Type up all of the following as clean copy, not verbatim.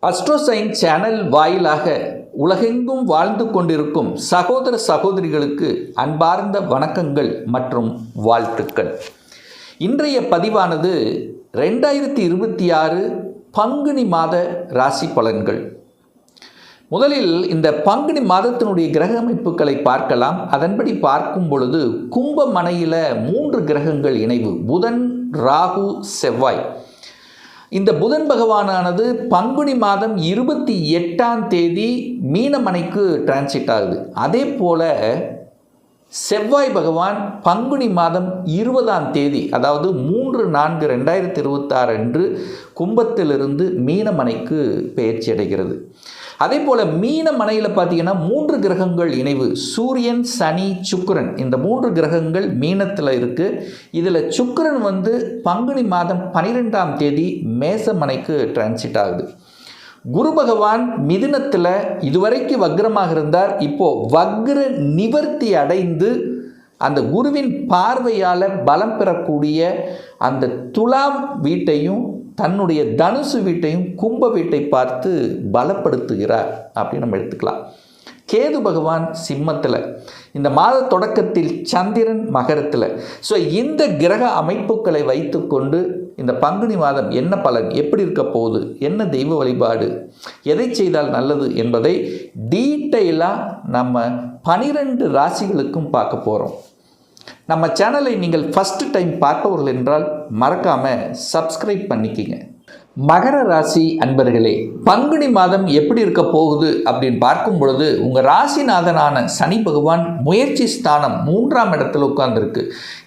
அஸ்ட்ரோசைன் channel வாயிலாக உலகெங்கும் வாழ்ந்து கொண்டிருக்கும் சகோதர சகோதரிகளுக்கு அன்பார்ந்த வணக்கங்கள் மற்றும் வாழ்த்துக்கள். இன்றைய பதிவானது 2026 பங்குனி மாத ராசி பலன்கள். முதலில் இந்த பங்குனி மாதத்தினுடைய கிரக அமைப்புகளை பார்க்கலாம். அதன்படி பார்க்கும் பொழுது கும்பமனையில் 3 கிரகங்கள் இணைவு: புதன், ராகு, செவ்வாய். இந்த புதன் பகவானானது பங்குனி மாதம் 28ஆம் தேதி மீனமனைக்கு டிரான்சிட் ஆகுது. அதே போல் செவ்வாய் பகவான் பங்குனி மாதம் 20ஆம் தேதி, அதாவது 3/4/2026 அன்று கும்பத்திலிருந்து மீனமனைக்கு பெயர்ச்சி அடைகிறது. அதே போல் மீனமனையில் பார்த்தீங்கன்னா 3 கிரகங்கள் இணைவு: சூரியன், சனி, சுக்கிரன். இந்த 3 கிரகங்கள் மீனத்தில் இருக்குது. இதில் சுக்கிரன் பங்குனி மாதம் 12ஆம் தேதி மேசமனைக்கு டிரான்சிட் ஆகுது. குரு பகவான் மிதுனத்தில் இதுவரைக்கும் வக்ரமாக இருந்தார். இப்போது வக்ர நிவர்த்தி அடைந்து அந்த குருவின் பார்வையால் பலம் பெறக்கூடிய அந்த துலாம் வீட்டையும் தன்னுடைய தனுசு வீட்டையும் கும்ப வீட்டை பார்த்து பலப்படுத்துகிறார் அப்படின்னு நம்ம எடுத்துக்கலாம். கேது பகவான் சிம்மத்தில், இந்த மாத தொடக்கத்தில் சந்திரன் மகரத்தில். ஸோ இந்த கிரக அமைப்புகளை வைத்துக்கொண்டு இந்த பங்குனி மாதம் என்ன பலன், எப்படி இருக்க போகுது, என்ன தெய்வ வழிபாடு, எதை செய்தால் நல்லது என்பதை டீட்டெயிலாக நம்ம 12 ராசிகளுக்கும் பார்க்க போகிறோம். நம்ம சேனலை நீங்கள் ஃபஸ்ட்டு டைம் பார்ப்பவர்கள் என்றால் மறக்காமல் சப்ஸ்கிரைப் பண்ணிக்கிங்க. மகர ராசி அன்பர்களே, பங்குனி மாதம் எப்படி இருக்க போகுது அப்படின்னு பார்க்கும் பொழுது உங்கள் ராசிநாதனான சனி பகவான் முயற்சி ஸ்தானம் 3ஆம் இடத்துல உட்கார்ந்துருக்கு.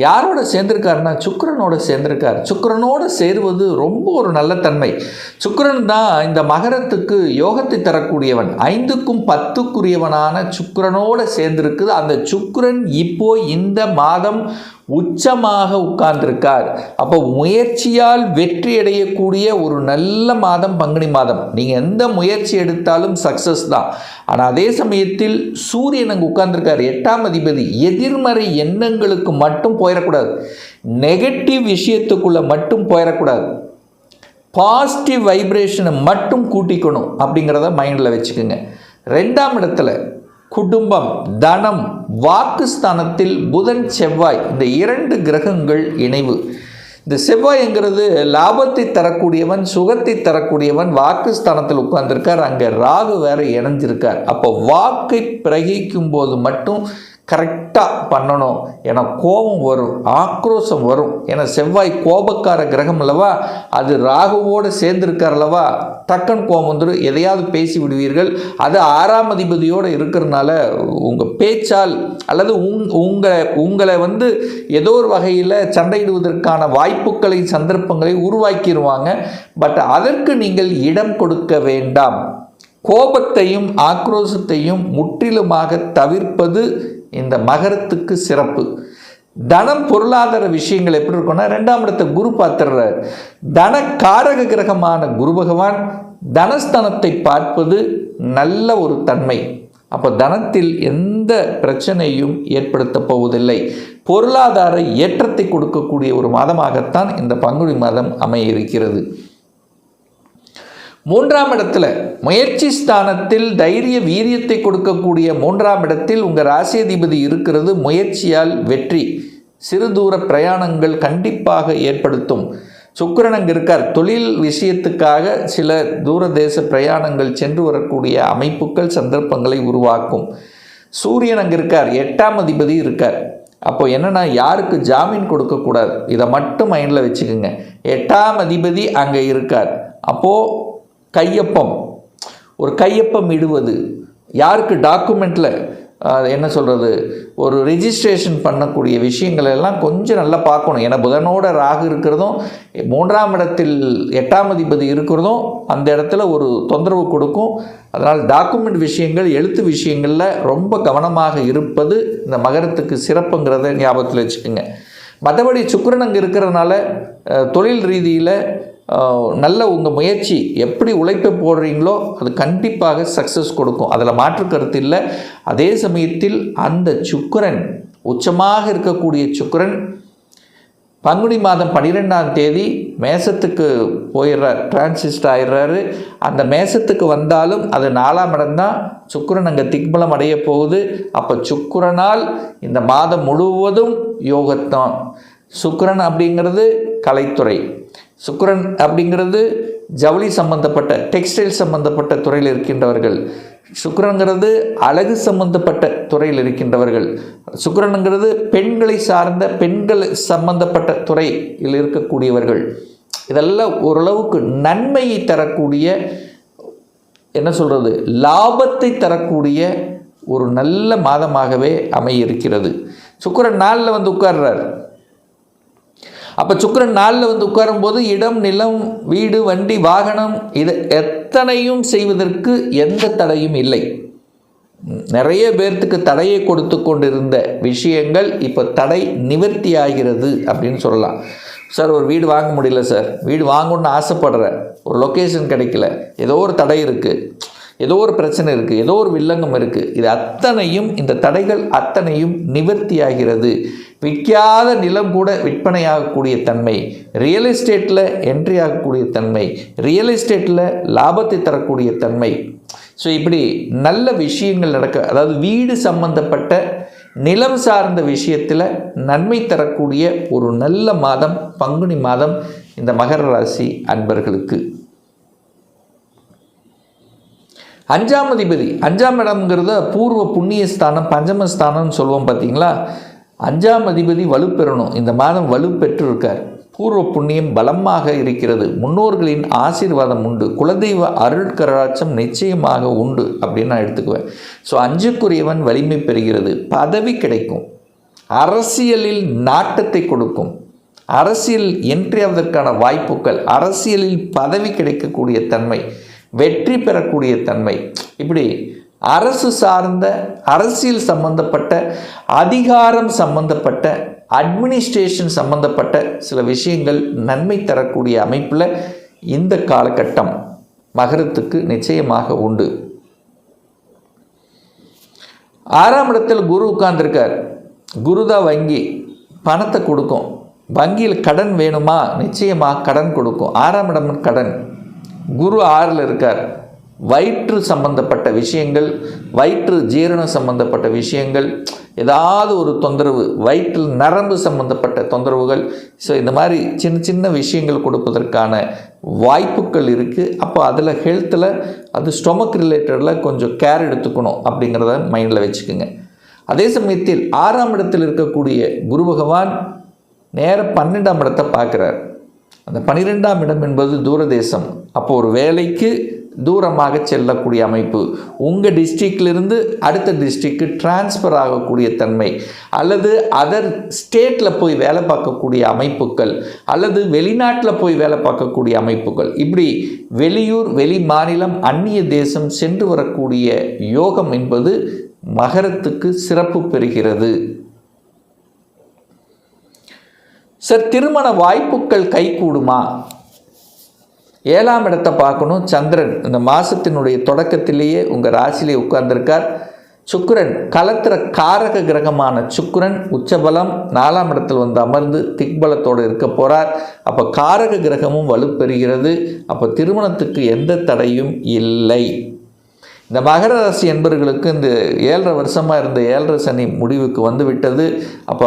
யாரோட சேர்ந்திருக்காருன்னா சுக்கிரனோட சேர்ந்திருக்கார். சுக்கிரனோடு சேருவது ரொம்ப ஒரு நல்ல தன்மை. சுக்கிரன் தான் இந்த மகரத்துக்கு யோகத்தை தரக்கூடியவன். 5க்கும் 10க்குரியவனான சுக்கிரனோடு சேர்ந்திருக்குது. அந்த சுக்கிரன் இப்போ இந்த மாதம் உச்சமாக உட்கார்ந்திருக்கார். அப்போ முயற்சியால் வெற்றி அடையக்கூடிய ஒரு நல்ல மாதம் பங்குனி மாதம். நீங்கள் எந்த முயற்சி எடுத்தாலும் சக்ஸஸ் தான். ஆனால் அதே சமயத்தில் சூரியன் அங்கே உட்கார்ந்திருக்கார், 8ஆம் அதிபதி. எதிர்மறை எண்ணங்களுக்கு மட்டும் போயிடக்கூடாது, நெகட்டிவ் விஷயத்துக்குள்ளே மட்டும் போயிடக்கூடாது, பாசிட்டிவ் வைப்ரேஷனை மட்டும் கூட்டிக்கணும் அப்படிங்கிறத மைண்டில் வச்சுக்கோங்க. 2ஆம் இடத்துல குடும்பம், தனம், வாக்குஸ்தானத்தில் புதன், செவ்வாய், இந்த 2 கிரகங்கள் இணைவு. இந்த செவ்வாய்ங்கிறது லாபத்தை தரக்கூடியவன், சுகத்தை தரக்கூடியவன். வாக்குஸ்தானத்தில் உட்கார்ந்துருக்கார். அங்கே ராகு வேற இணைஞ்சிருக்கார். அப்போ வாக்கை பிரகிக்கும் போது மட்டும் கரெக்டாக பண்ணணும். ஏன்னா கோபம் வரும், ஆக்ரோஷம் வரும். ஏன்னா செவ்வாய் கோபக்கார கிரகம் அல்லவா, அது ராகுவோடு சேர்ந்திருக்கார் அல்லவா, டக்குன்னு கோபம் வந்துடும், எதையாவது பேசி விடுவீர்கள். அது 6ஆம் அதிபதியோடு இருக்கிறதுனால உங்கள் பேச்சால் அல்லது உங்களை ஏதோ ஒரு வகையில் சண்டையிடுவதற்கான வாய்ப்புகளை, சந்தர்ப்பங்களை உருவாக்கிடுவாங்க. பட் அதற்கு நீங்கள் இடம் கொடுக்க வேண்டாம். கோபத்தையும் ஆக்ரோஷத்தையும் முற்றிலுமாக தவிர்ப்பது இந்த மகரத்துக்கு சிறப்பு. தனம், பொருளாதார விஷயங்கள் எப்படி இருக்குன்னா, 2ஆம் இடத்தை குரு பார்த்துடுறார். தன காரக கிரகமான குரு பகவான் தனஸ்தானத்தை பார்ப்பது நல்ல ஒரு தன்மை. அப்போ தனத்தில் எந்த பிரச்சனையும் ஏற்படுத்த போவதில்லை. பொருளாதார ஏற்றத்தை கொடுக்கக்கூடிய ஒரு மாதமாகத்தான் இந்த பங்குனி மாதம் அமைய இருக்கிறது. 3ஆம் இடத்துல முயற்சி ஸ்தானத்தில் தைரிய வீரியத்தை கொடுக்கக்கூடிய 3ஆம் இடத்தில் உங்கள் ராசியதிபதி இருக்கிறது. முயற்சியால் வெற்றி, சிறு தூர பிரயாணங்கள் கண்டிப்பாக ஏற்படுத்தும். சுக்கிரன் அங்கே இருக்கார். தொழில் விஷயத்துக்காக சில தூர தேச பிரயாணங்கள் சென்று வரக்கூடிய அமைப்புகள், சந்தர்ப்பங்களை உருவாக்கும். சூரியன் அங்கே இருக்கார், 8ஆம் அதிபதி இருக்கார். அப்போ என்னென்னா, யாருக்கு ஜாமீன் கொடுக்கக்கூடாது, இதை மட்டும் மைண்டில் வச்சுக்கோங்க. 8ஆம் அதிபதி அங்கே இருக்கார். அப்போது ஒரு கையொப்பம் இடுவது, யாருக்கு டாக்குமெண்ட்டில் என்ன சொல்கிறது, ஒரு ரிஜிஸ்ட்ரேஷன் பண்ணக்கூடிய விஷயங்கள் எல்லாம் கொஞ்சம் நல்லா பார்க்கணும். ஏன்னா புதனோட ராகு இருக்கிறதும் 3ஆம் இடத்தில் 8ஆம் அதிபதி இருக்கிறதும் அந்த இடத்துல ஒரு தொந்தரவு கொடுக்கும். அதனால் டாக்குமெண்ட் விஷயங்கள், எழுத்து விஷயங்களில் ரொம்ப கவனமாக இருப்பது இந்த மகரத்துக்கு சிறப்புங்கிறத ஞாபகத்தில் வச்சுக்கோங்க. மற்றபடி சுக்கிரன் அங்கே இருக்கிறதுனால தொழில் ரீதியில் நல்ல உங்கள் முயற்சி, எப்படி உழைப்பை போடுறீங்களோ அது கண்டிப்பாக சக்ஸஸ் கொடுக்கும். அதில் மாற்று கருத்து இல்லை. அதே சமயத்தில் அந்த சுக்கிரன், உச்சமாக இருக்கக்கூடிய சுக்கிரன் பங்குனி மாதம் 12ஆம் தேதி மேசத்துக்கு போயிடுறார், டிரான்சிஸ்ட் ஆயிடுறாரு. அந்த மேசத்துக்கு வந்தாலும் அது 4ஆம் இடம்தான். சுக்கிரன் அங்கே திக்பலம் அடைய போகுது. அப்போ சுக்கிரனால் இந்த மாதம் முழுவதும் யோகத்தான். சுக்கிரன் அப்படிங்கிறது கலைத்துறை, சுக்கிரன் அப்படிங்கிறது ஜவுளி சம்பந்தப்பட்ட டெக்ஸ்டைல் சம்பந்தப்பட்ட துறையில் இருக்கின்றவர்கள், சுக்கிரன்கிறது அழகு சம்பந்தப்பட்ட துறையில் இருக்கின்றவர்கள், சுக்கிரனுங்கிறது பெண்களை சார்ந்த பெண்கள் சம்பந்தப்பட்ட துறையில் இருக்கக்கூடியவர்கள். இதெல்லாம் ஓரளவுக்கு நன்மையை தரக்கூடிய, என்ன சொல்கிறது, லாபத்தை தரக்கூடிய ஒரு நல்ல மாதமாகவே அமையிருக்கிறது. சுக்கிரன் 4ல் வந்து உட்கார்றார். அப்போ சுக்கிரன் 4ல் வந்து உட்காரும்போது இடம், நிலம், வீடு, வண்டி, வாகனம் இது எத்தனையும் செய்வதற்கு எந்த தடையும் இல்லை. நிறைய பேர்த்துக்கு தடையை கொடுத்து கொண்டிருந்த விஷயங்கள் இப்போ தடை நிவர்த்தி ஆகிறது அப்படின்னு சொல்லலாம். சார் ஒரு வீடு வாங்க முடியல சார், வீடு வாங்கணுன்னு ஆசைப்படுறேன், ஒரு லொக்கேஷன் கிடைக்கல, ஏதோ ஒரு தடை இருக்குது, ஏதோ ஒரு பிரச்சனை இருக்குது, ஏதோ ஒரு வில்லங்கம் இருக்குது, இது அத்தனையும், இந்த தடைகள் அத்தனையும் நிவர்த்தி ஆகிறது. விற்காத நிலம் கூட விற்பனையாகக்கூடிய தன்மை, ரியல் எஸ்டேட்டில் என்ட்ரி ஆகக்கூடிய தன்மை, ரியல் எஸ்டேட்டில் லாபத்தை தரக்கூடிய தன்மை. ஸோ இப்படி நல்ல விஷயங்கள் நடக்க, அதாவது வீடு சம்பந்தப்பட்ட நிலம் சார்ந்த விஷயத்தில் நன்மை தரக்கூடிய ஒரு நல்ல மாதம் பங்குனி மாதம் இந்த மகர ராசி அன்பர்களுக்கு. 5ஆம் அதிபதி, 5ஆம் இடம்ங்கிறத பூர்வ புண்ணிய ஸ்தானம், பஞ்சமஸ்தானம்னு சொல்லுவோம் பார்த்தீங்களா. 5ஆம் அதிபதி வலுப்பெறணும். இந்த மாதம் வலுப்பெற்று இருக்கார். பூர்வ புண்ணியம் பலமாக இருக்கிறது. முன்னோர்களின் ஆசீர்வாதம் உண்டு. குலதெய்வ அருட்கராட்சம் நிச்சயமாக உண்டு அப்படின்னு நான் எடுத்துக்குவேன். ஸோ 5க்குரியவன் வலிமை பெறுகிறது. பதவி கிடைக்கும். அரசியலில் நாட்டத்தை கொடுக்கும். அரசியல் என்ட்ரி ஆவதற்கான வாய்ப்புகள், அரசியலில் பதவி கிடைக்கக்கூடிய தன்மை, வெற்றி பெறக்கூடிய தன்மை, இப்படி அரசு சார்ந்த அரசியல் சம்பந்தப்பட்ட அதிகாரம் சம்பந்தப்பட்ட அட்மினிஸ்ட்ரேஷன் சம்பந்தப்பட்ட சில விஷயங்கள் நன்மை தரக்கூடிய அமைப்பில் இந்த காலகட்டம் மகரத்துக்கு நிச்சயமாக உண்டு. 6ஆம் இடத்தில் குரு உட்கார்ந்துருக்கார். குரு தான் வங்கி, பணத்தை கொடுக்கும். வங்கியில் கடன் வேணுமா, நிச்சயமாக கடன் கொடுக்கும். 6ஆம் இடம் கடன். குரு 6ல் இருக்கார். வயிற்று சம்பந்தப்பட்ட விஷயங்கள், வயிற்று ஜீரணம் சம்பந்தப்பட்ட விஷயங்கள், ஏதாவது ஒரு தொந்தரவு, வயிற்றில் நரம்பு சம்பந்தப்பட்ட தொந்தரவுகள், ஸோ இந்த மாதிரி சின்ன சின்ன விஷயங்கள் கொடுப்பதற்கான வாய்ப்புகள் இருக்குது. அப்போ அதில் ஹெல்த்தில், அது ஸ்டொமக் ரிலேட்டடில் கொஞ்சம் கேர் எடுத்துக்கணும் அப்படிங்கிறத மைண்டில் வச்சுக்கோங்க. அதே சமயத்தில் 6ஆம் இடத்தில் இருக்கக்கூடிய குரு பகவான் நேர 12ஆம் இடத்தை பார்க்குறார். அந்த 12ஆம் இடம் என்பது தூரதேசம். அப்போ ஒரு வேலைக்கு தூரமாக செல்லக்கூடிய அமைப்பு, உங்கள் டிஸ்ட்ரிக்டிலிருந்து அடுத்த டிஸ்ட்ரிக்டு டிரான்ஸ்ஃபர் ஆகக்கூடிய தன்மை, அல்லது அதர் ஸ்டேட்டில் போய் வேலை பார்க்கக்கூடிய அமைப்புகள், அல்லது வெளிநாட்டில் போய் வேலை பார்க்கக்கூடிய அமைப்புகள், இப்படி வெளியூர், வெளி மாநிலம், அந்நிய தேசம் சென்று வரக்கூடிய யோகம் என்பது மகரத்துக்கு சிறப்பு பெறுகிறது. சார் திருமண வாய்ப்புகள் கைகூடுமா? 7ஆம் இடத்தை பார்க்கணும். சந்திரன் இந்த மாதத்தினுடைய தொடக்கத்திலேயே உங்கள் ராசியிலே உட்கார்ந்திருக்கார். சுக்கிரன் கலத்திர காரக கிரகமான சுக்கிரன் உச்சபலம் 4ஆம் இடத்தில் வந்து அமர்ந்து திக்பலத்தோடு இருக்க போகிறார். அப்போ காரக கிரகமும் வலுப்பெறுகிறது. அப்போ திருமணத்துக்கு எந்த தடையும் இல்லை. இந்த மகர ராசி என்பவர்களுக்கு இந்த 7.5 வருஷமாக இருந்த 7.5 சனி முடிவுக்கு வந்து விட்டது. அப்போ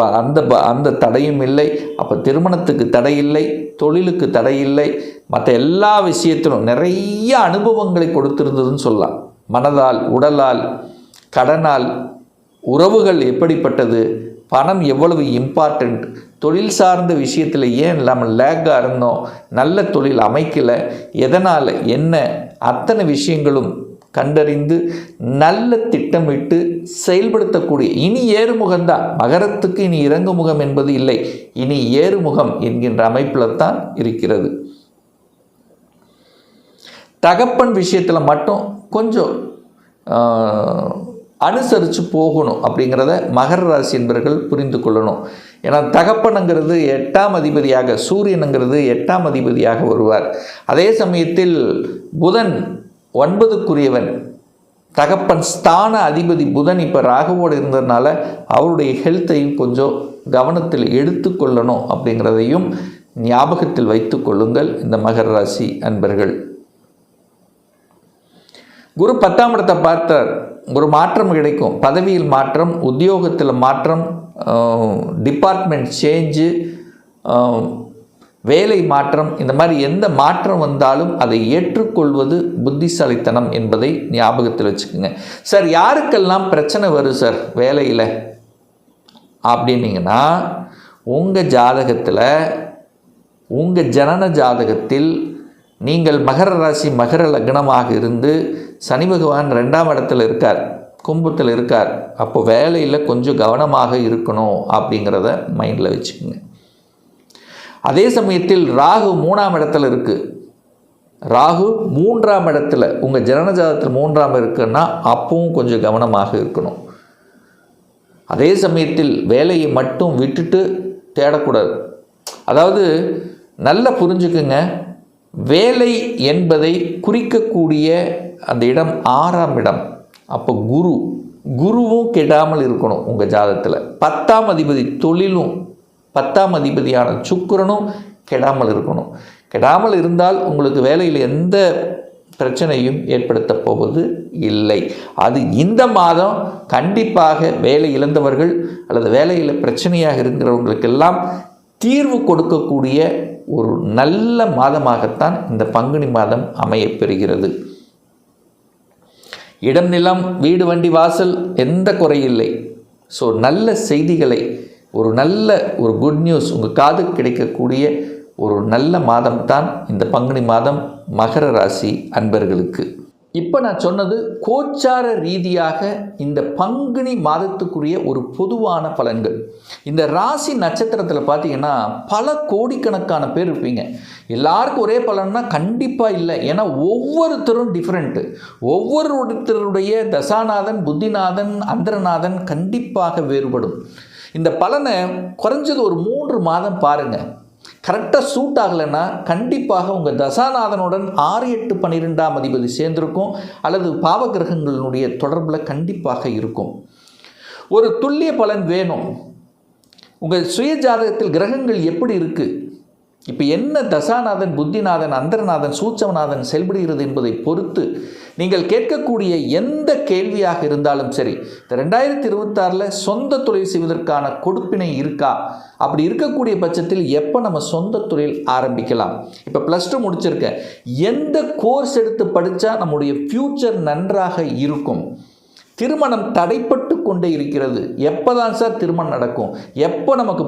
அந்த தடையும் இல்லை. அப்போ திருமணத்துக்கு தடை இல்லை, தொழிலுக்கு தடை இல்லை, மற்ற எல்லா விஷயத்திலும் நிறைய அனுபவங்களை கொடுத்திருந்ததுன்னு சொல்லலாம். மனதால், உடலால், கடனால், உறவுகள் எப்படிப்பட்டது, பணம் எவ்வளவு இம்பார்ட்டண்ட், தொழில் சார்ந்த விஷயத்தில் ஏன் இல்லாமல் லேக்காக இருந்தோம், நல்ல தொழில் அமைக்கலை, எதனால் என்ன, அத்தனை விஷயங்களும் கண்டறிந்து நல்ல திட்டமிட்டு செயல்படுத்தக்கூடிய, இனி ஏறுமுகம்தான் மகரத்துக்கு, இனி இறங்குமுகம் என்பது இல்லை, இனி ஏறுமுகம் என்கின்ற அமைப்பில் தான் இருக்கிறது. தகப்பன் விஷயத்தில் மட்டும் கொஞ்சம் அனுசரித்து போகணும் அப்படிங்கிறத மகர ராசி என்பவர்கள் புரிந்து கொள்ளணும். ஏன்னா தகப்பனுங்கிறது 8ஆம் அதிபதியாக, சூரியனுங்கிறது 8ஆம் அதிபதியாக வருவார். அதே சமயத்தில் புதன் 9க்குரியவன், தகப்பன் ஸ்தான அதிபதி புதன் இப்போ ராகுவோடு இருந்ததுனால அவருடைய ஹெல்த்தையும் கொஞ்சம் கவனத்தில் எடுத்துக்கொள்ளணும் அப்படிங்கிறதையும் ஞாபகத்தில் வைத்து கொள்ளுங்கள் இந்த மகர ராசி அன்பர்கள். குரு 10ஆம் இடத்தை பார்த்தார். ஒரு மாற்றம் கிடைக்கும், பதவியில் மாற்றம், உத்தியோகத்தில் மாற்றம், டிபார்ட்மெண்ட் சேஞ்சு, வேலை மாற்றம், இந்த மாதிரி எந்த மாற்றம் வந்தாலும் அதை ஏற்றுக்கொள்வது புத்திசாலித்தனம் என்பதை ஞாபகத்தில் வச்சுக்கோங்க. சார் யாருக்கெல்லாம் பிரச்சனை வரும் சார் வேலையில் அப்படின்னீங்கன்னா, உங்கள் ஜாதகத்தில், உங்கள் ஜனன ஜாதகத்தில் நீங்கள் மகர ராசி மகர லக்னமாக இருந்து சனி பகவான் 2ஆம் இடத்துல இருக்கார், கும்பத்தில் இருக்கார். அப்போ வேலையில் கொஞ்சம் கவனமாக இருக்கணும் அப்படிங்கிறத மைண்டில் வச்சுக்கோங்க. அதே சமயத்தில் ராகு 3ஆம் இடத்துல இருக்குது. ராகு 3ஆம் இடத்துல உங்கள் ஜனன ஜாதகத்தில் 3ஆம் இருக்குன்னா அப்பவும் கொஞ்சம் கவனமாக இருக்கணும். அதே சமயத்தில் வேலையை மட்டும் விட்டுட்டு தேடக்கூடாது. அதாவது நல்லா புரிஞ்சுக்குங்க, வேலை என்பதை குறிக்கக்கூடிய அந்த இடம் 6ஆம் இடம். அப்போ குருவும் கெடாமல் இருக்கணும் உங்கள் ஜாதகத்தில். 10ஆம் அதிபதி தொழிலும் 10ஆம் அதிபதியான சுக்கிரனும் கெடாமல் இருக்கணும். கெடாமல் இருந்தால் உங்களுக்கு வேலையில் எந்த பிரச்சனையும் ஏற்படுத்த போவது இல்லை. அது இந்த மாதம் கண்டிப்பாக வேலை இழந்தவர்கள் அல்லது வேலையில் பிரச்சனையாக இருக்கிறவங்களுக்கெல்லாம் தீர்வு கொடுக்கக்கூடிய ஒரு நல்ல மாதமாகத்தான் இந்த பங்குனி மாதம் அமையப்பெறுகிறது. இடம், நிலம், வீடு, வண்டி, வாசல் எந்த குறையில்லை. ஸோ நல்ல செய்திகளை, ஒரு குட் நியூஸ் உங்கள் காது கிடைக்கக்கூடிய ஒரு நல்ல மாதம் தான் இந்த பங்குனி மாதம் மகர ராசி அன்பர்களுக்கு. இப்போ நான் சொன்னது கோச்சார ரீதியாக இந்த பங்குனி மாதத்துக்குரிய ஒரு பொதுவான பலன்கள். இந்த ராசி நட்சத்திரத்தில் பார்த்தீங்கன்னா பல கோடிக்கணக்கான பேர் இருப்பீங்க. எல்லாருக்கும் ஒரே பலன்னா கண்டிப்பாக இல்லை. ஏன்னா ஒவ்வொருத்தரும் டிஃப்ரெண்ட்டு. ஒவ்வொருத்தருடைய தசாநாதன், புத்திநாதன், அந்தரநாதன் கண்டிப்பாக வேறுபடும். இந்த பலனை குறைஞ்சது ஒரு 3 மாதம் பாருங்கள். கரெக்டாக சூட் ஆகலைன்னா கண்டிப்பாக உங்கள் தசாநாதனுடன் 6, 8, 12ஆம் அதிபதி சேர்ந்திருக்கும் அல்லது பாவகிரகங்களுடைய தொடர்பில் கண்டிப்பாக இருக்கும். ஒரு துல்லிய பலன் வேணும். உங்கள் சுய ஜாதகத்தில் கிரகங்கள் எப்படி இருக்குது, இப்போ என்ன தசாநாதன், புத்திநாதன், அந்தரநாதன், சூட்சமநாதன் செயல்படுகிறது என்பதை பொறுத்து நீங்கள் கேட்கக்கூடிய எந்த கேள்வியாக இருந்தாலும் சரி, இந்த 2026 சொந்த தொழில் செய்வதற்கான கொடுப்பினை இருக்கா, அப்படி இருக்கக்கூடிய பட்சத்தில் எப்போ நம்ம சொந்த தொழில் ஆரம்பிக்கலாம், இப்போ +2 முடிச்சிருக்கேன், எந்த கோர்ஸ் எடுத்து படித்தா நம்முடைய ஃப்யூச்சர் நன்றாக இருக்கும், திருமணம் தடைப்பட்டு கொண்டே இருக்கிறது, எப்போ தான் சார் திருமணம் நடக்கும், எப்போ நமக்கு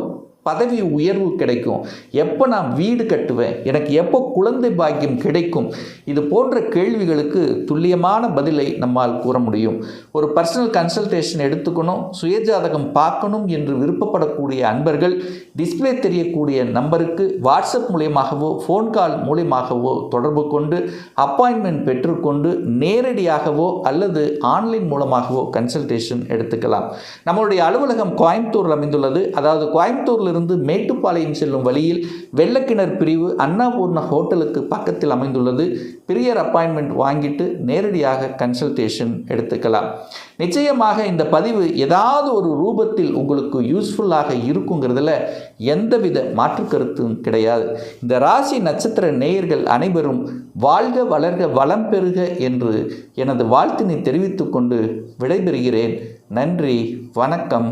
பதவி உயர்வு கிடைக்கும், எப்போ நான் வீடு கட்டுவேன், எனக்கு எப்போ குழந்தை பாக்கியம் கிடைக்கும், இது போன்ற கேள்விகளுக்கு துல்லியமான பதிலை நம்மால் கூற முடியும். ஒரு பர்சனல் கன்சல்டேஷன் எடுத்துக்கணும், சுயஜாதகம் பார்க்கணும் என்று விருப்பப்படக்கூடிய அன்பர்கள் டிஸ்பிளே தெரியக்கூடிய நம்பருக்கு வாட்ஸ்அப் மூலியமாகவோ ஃபோன் கால் மூலியமாகவோ தொடர்பு கொண்டு அப்பாயின்மெண்ட் பெற்றுக்கொண்டு நேரடியாகவோ அல்லது ஆன்லைன் மூலமாகவோ கன்சல்டேஷன் எடுத்துக்கலாம். நம்மளுடைய அலுவலகம் கோயம்புத்தூரில் அமைந்துள்ளது. அதாவது கோயம்புத்தூரில் இருந்து மேட்டுப்பாளையம் செல்லும் வழியில் வெள்ளக்கிணர் பிரிவு அன்னபூர்ணா ஹோட்டலுக்கு பக்கத்தில் அமைந்துள்ளது. பிரியர் அப்பாயின்மெண்ட் வாங்கிட்டு நேரடியாக கன்சல்டேஷன் எடுத்துக்கலாம். நிச்சயமாக இந்த பதிவு ஏதாவது ஒரு ரூபத்தில் உங்களுக்கு யூஸ்ஃபுல்லாக இருக்குங்கிறதுல எந்தவித மாற்று கருத்தும் கிடையாது. இந்த ராசி நட்சத்திர நேயர்கள் அனைவரும் வாழ்க வளர்க வளம் பெறுக என்று எனது வாழ்த்தினை தெரிவித்துக் கொண்டு விடைபெறுகிறேன். நன்றி, வணக்கம்,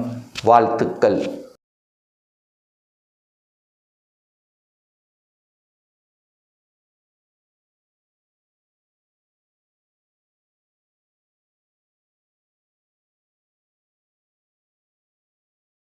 வாழ்த்துக்கள்.